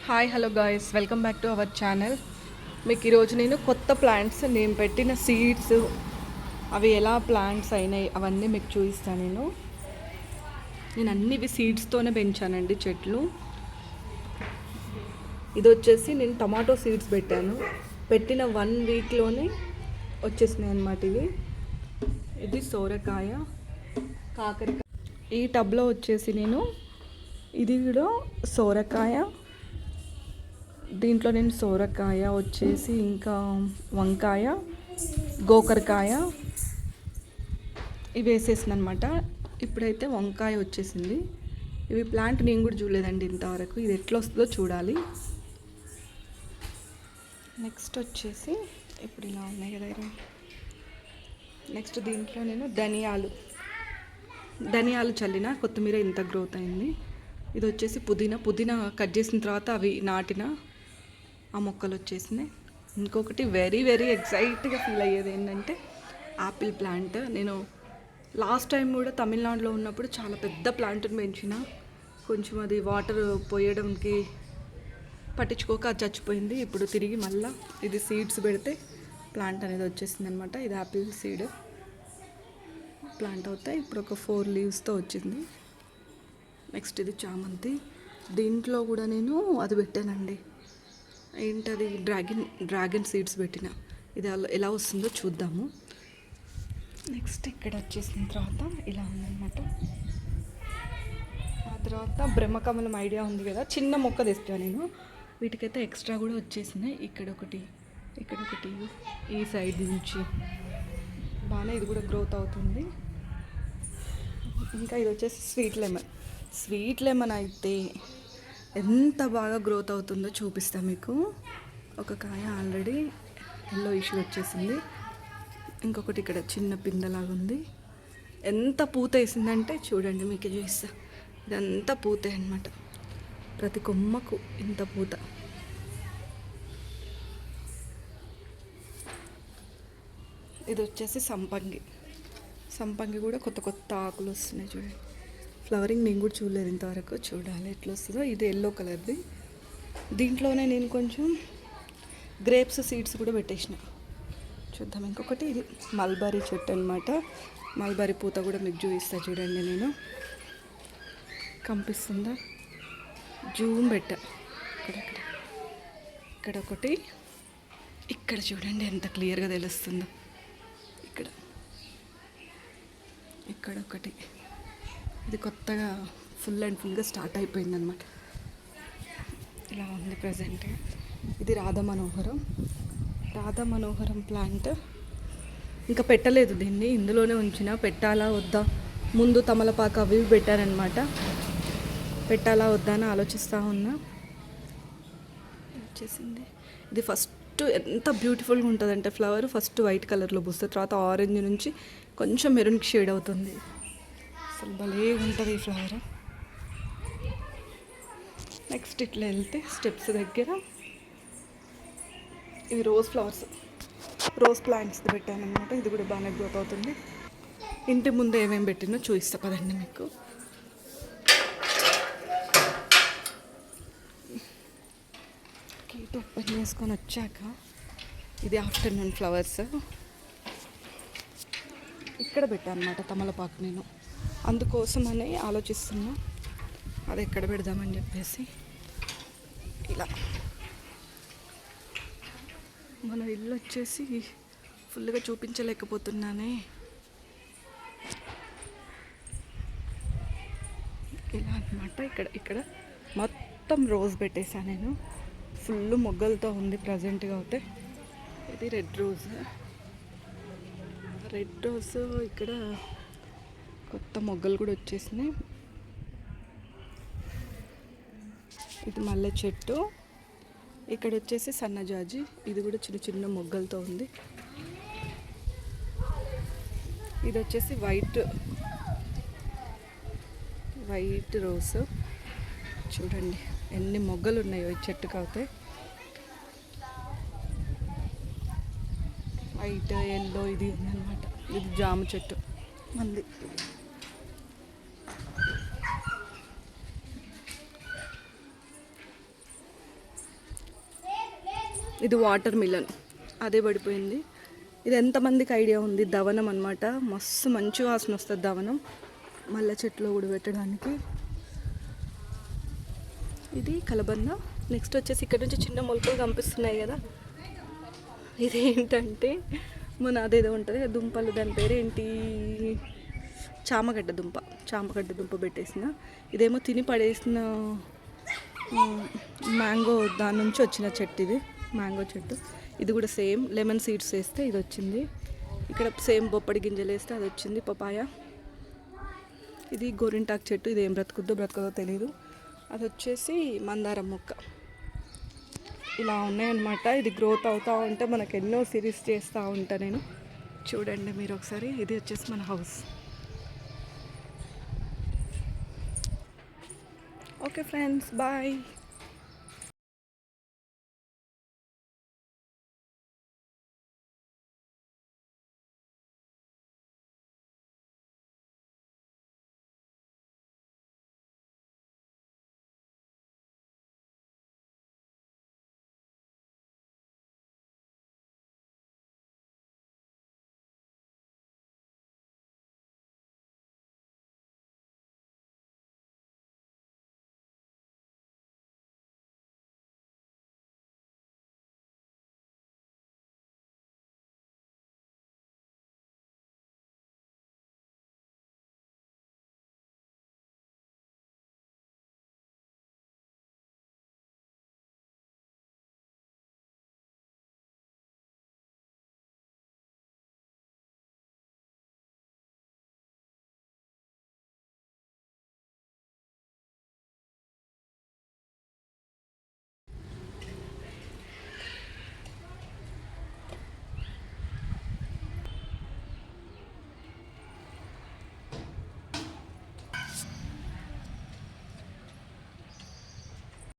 Hi hello guys, welcome back to our channel. మీకు ఈరోజు నేను కొత్త ప్లాంట్స్, నేను పెట్టిన సీడ్స్ అవి ఎలా ప్లాంట్స్ అయినాయి అవన్నీ మీకు చూపిస్తాను. నేను అన్ని ఇవి సీడ్స్తోనే పెంచానండి చెట్లు. ఇది వచ్చేసి నేను టమాటో సీడ్స్ పెట్టాను. పెట్టిన 1 వీక్లోనే వచ్చేసినాయి అన్నమాట. ఇది సోరకాయ, కాకరకాయ. ఈ టబ్లో వచ్చేసి నేను ఇది కూడా సోరకాయ, దీంట్లో నేను సోరకాయ వచ్చేసి ఇంకా వంకాయ, గోకరకాయ ఇవి వేసేసిన అనమాట. ఇప్పుడైతే వంకాయ వచ్చేసింది. ఇవి ప్లాంట్ నేను కూడా చూడలేదండి ఇంతవరకు. ఇది ఎట్లా వస్తుందో చూడాలి. నెక్స్ట్ వచ్చేసి ఇప్పుడు ఇలా ఉన్నాయి కదా. నెక్స్ట్ దీంట్లో నేను ధనియాలు చల్లిన, కొత్తిమీర ఇంత గ్రోత్ అయింది. ఇది వచ్చేసి పుదీనా కట్ చేసిన తర్వాత అవి నాటిన ఆ మొక్కలు వచ్చేసినాయి. ఇంకొకటి వెరీ వెరీ ఎక్సైట్గా ఫీల్ అయ్యేది ఏంటంటే యాపిల్ ప్లాంట్. నేను లాస్ట్ టైం కూడా తమిళనాడులో ఉన్నప్పుడు చాలా పెద్ద ప్లాంట్ని పెంచిన. కొంచెం అది వాటర్ పోయడంకి పట్టించుకోక అది చచ్చిపోయింది. ఇప్పుడు తిరిగి మళ్ళీ ఇది సీడ్స్ పెడితే ప్లాంట్ అనేది వచ్చేసింది అనమాట. ఇది యాపిల్ సీడ్ ప్లాంట్ అవుతాయి. ఇప్పుడు ఒక 4 లీవ్స్తో వచ్చింది. నెక్స్ట్ ఇది చామంతి. దీంట్లో కూడా నేను అది పెట్టానండి, ఏంటది డ్రాగన్ సీడ్స్ పెట్టిన. ఇది ఎలా వస్తుందో చూద్దాము. నెక్స్ట్ ఇక్కడ వచ్చేసిన తర్వాత ఇలా ఉందన్నమాట. ఆ తర్వాత బ్రహ్మకమలం ఐడియా ఉంది కదా, చిన్న మొక్క తెస్తాను నేను. వీటికైతే ఎక్స్ట్రా కూడా వచ్చేసినాయి. ఇక్కడ ఒకటి ఈ సైడ్ నుంచి బాగానే ఇది కూడా గ్రోత్ అవుతుంది. ఇంకా ఇది వచ్చేసి స్వీట్ లెమన్ అయితే ఎంత బాగా గ్రోత్ అవుతుందో చూపిస్తా మీకు. ఒక కాయ ఆల్రెడీ ఎల్లో ఇష్యూ వచ్చేసింది. ఇంకొకటి ఇక్కడ చిన్న పిందలాగా ఉంది. ఎంత పూత వేసిందంటే చూడండి, మీకు చూపిస్తా. ఇదంతా పూతే అనమాట. ప్రతి కొమ్మకు ఇంత పూత. ఇది వచ్చేసి సంపంగి కూడా కొత్త ఆకులు వస్తున్నాయి చూడండి. ఫ్లవరింగ్ నేను కూడా చూడలేదు ఇంతవరకు, చూడాలి ఎట్లా వస్తుందో. ఇది ఎల్లో కలర్ది. దీంట్లోనే నేను కొంచెం గ్రేప్స్ సీడ్స్ కూడా పెట్టేసిన, చూద్దాం. ఇంకొకటి ఇది మల్బరీ చెట్టు అనమాట. మల్బరీ పూత కూడా మీకు చూపిస్తా చూడండి. నేను కనిపిస్తుందా, జూమ్ పెట్టా. ఇక్కడ ఒకటి, ఇక్కడ చూడండి ఎంత క్లియర్గా తెలుస్తుందో. ఇక్కడ ఒకటి. ఇది కొత్తగా ఫుల్గా స్టార్ట్ అయిపోయింది అనమాట. ఇలా ఉంది ప్రజెంట్. ఇది రాధా మనోహరం ప్లాంట్. ఇంకా పెట్టలేదు దీన్ని, ఇందులోనే ఉంచిన. పెట్టాలా వద్దా, ముందు తమలపాకు అవి పెట్టారనమాట. పెట్టాలా వద్దా అని ఆలోచిస్తూ ఉన్నా. వచ్చేసింది. ఇది ఫస్ట్ ఎంత బ్యూటిఫుల్గా ఉంటుందంటే ఫ్లవర్ ఫస్ట్ వైట్ కలర్లో పూస్తుంది, తర్వాత ఆరెంజ్ నుంచి కొంచెం మెరూన్కి షేడ్ అవుతుంది. అసలు భలే ఉంటుంది ఈ ఫ్లవర్. నెక్స్ట్ ఇట్లా వెళ్తే స్టెప్స్ దగ్గర ఇవి రోజ్ ప్లాంట్స్ పెట్టాను అనమాట. ఇది కూడా బాగానే గ్రోత్ అవుతుంది. ఇంటి ముందు ఏమేమి పెట్టినో చూపిస్తా పదండి మీకు. గేట్ ఓపెన్ చేసుకొని వచ్చాక ఇది ఆఫ్టర్నూన్ ఫ్లవర్స్ ఇక్కడ పెట్టాను అనమాట. తమలపాకు నేను అందుకోసమని ఆలోచిస్తున్నా, అది ఎక్కడ పెడదామని చెప్పేసి. ఇలా మన ఇల్లు వచ్చేసి ఫుల్గా చూపించలేకపోతున్నానే. ఇలా అనమాట. ఇక్కడ మొత్తం రోజ్ పెట్టేశాను నేను. ఫుల్ మొగ్గలతో ఉంది ప్రజెంట్గా అయితే. ఇది రెడ్ రోజ్. ఇక్కడ కొత్త మొగ్గలు కూడా వచ్చేసినాయి. ఇది మల్లె చెట్టు. ఇక్కడ వచ్చేసి సన్నజాజి. ఇది కూడా చిన్న మొగ్గలతో ఉంది. ఇది వచ్చేసి వైట్ రోజ్. చూడండి ఎన్ని మొగ్గలు ఉన్నాయో ఈ చెట్టుకు అయితే. వైట్, ఎల్లో ఇది ఉందన్నమాట. ఇది జామ చెట్టు మంది. ఇది వాటర్ మిలన్, అదే పడిపోయింది. ఇది ఎంతమందికి ఐడియా ఉంది, దవనం అనమాట. మస్తు మంచి వాసన వస్తుంది దవనం, మల్లె చెట్లో కూడా పెట్టడానికి. ఇది కలబంద. నెక్స్ట్ వచ్చేసి ఇక్కడ నుంచి చిన్న మొలకలు కనిపిస్తున్నాయి కదా, ఇదేంటంటే మన అదేదో ఉంటుంది దుంపలు, దాని పేరేంటి, చామగడ్డ దుంప పెట్టేసిన. ఇదేమో తిని పడేసిన మ్యాంగో, దాని నుంచి వచ్చిన చెట్టు ఇది, మ్యాంగో చెట్టు. ఇది కూడా సేమ్ లెమన్ సీడ్స్ వేస్తే ఇది వచ్చింది. ఇక్కడ సేమ్ బొప్పడి గింజలు వేస్తే అది వచ్చింది, పపాయ. ఇది గోరింటాకు చెట్టు, ఇది ఏం బ్రతకదో తెలియదు. అది వచ్చేసి మందారం మొక్క. ఇలా ఉన్నాయన్నమాట. ఇది గ్రోత్ అవుతూ ఉంటే మనకు ఎన్నో సిరీస్ చేస్తూ ఉంటా నేను. చూడండి మీరు ఒకసారి. ఇది వచ్చేసి మన హౌస్. Okay friends, bye.